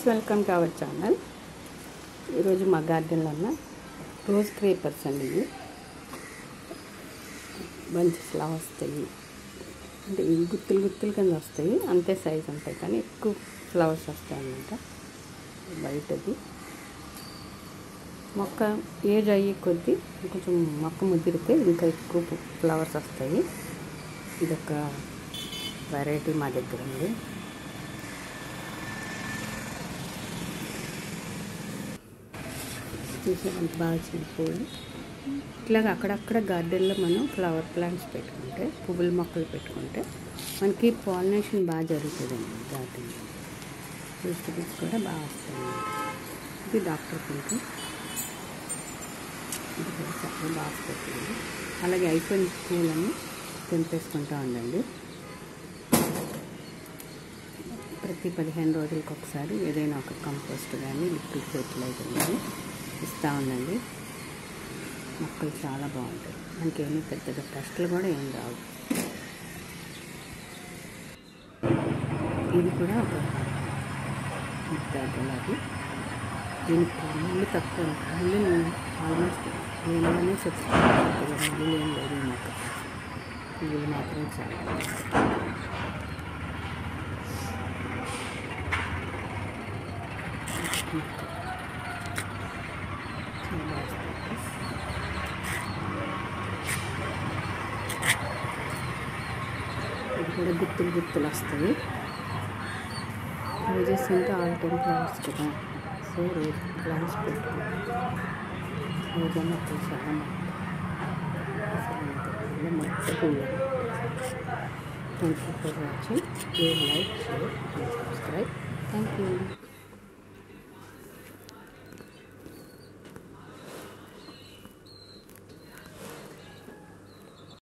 Welcome to our channel. ఈరోజు మా గార్డెన్లో ఉన్న రోజ్ క్రేపర్స్ అండి. ఇవి బంచెస్లా వస్తాయి, అంటే ఇవి గుత్తులు గుత్తులు కింద వస్తాయి, అంతే సైజు ఉంటాయి కానీ ఎక్కువ ఫ్లవర్స్ వస్తాయి అన్నమాట. బయటది మొక్క ఏజ్ అయ్యే కొద్దీ కొంచెం మొక్క ముదిరితే ఇంకా ఎక్కువ ఫ్లవర్స్ వస్తాయి. ఇదొక వెరైటీ మా దగ్గర ఉంది. చూసేంత బాగా చిన్నప్పుడు ఇట్లాగ అక్కడక్కడ గార్డెన్లో మనం ఫ్లవర్ ప్లాంట్స్ పెట్టుకుంటే, పువ్వుల మొక్కలు పెట్టుకుంటే మనకి పాలినేషన్ బాగా జరుగుతుందండి. గార్డెన్లో వెజిటబుల్స్ కూడా బాగా వస్తాయి. ఇది డాక్టర్ పింక్, ఇది కూడా చాలా బాగా పెట్టింది. అలాగే అయిపోయిన పూలని తెంపేసుకుంటూ ఉండండి. ప్రతి 15 రోజులకు ఒకసారి ఏదైనా ఒక కంపోస్ట్ కానీ లిక్విడ్ ఫెర్టిలైజర్ కానీ ఇస్తూ ఉండండి. మొక్కలు చాలా బాగుంటాయి. మనకేమీ పెద్దగా టెస్టులు కూడా ఏం రావు. ఇది కూడా ఒక ముద్దాది. దీనికి ముళ్ళు తక్కువ, ముళ్ళు ఆల్మోస్ట్ ఏమైనా చెప్తాను. ముళ్ళు ఏం లేదు. మాకు పువ్వులు మాత్రం చాలా ఇది కూడా గుత్తులు గుత్తులు వస్తాయి. రోజెస్ అంటే ఆల్ టైమ్ ఫ్లవర్స్ కదా, సో రోజు ఫ్లవర్స్ పెట్టుకుంటాం. రోజు మొక్కలు చాలా బాగుంటాయి. Thank you for watching. Please like, share and subscribe. Thank you.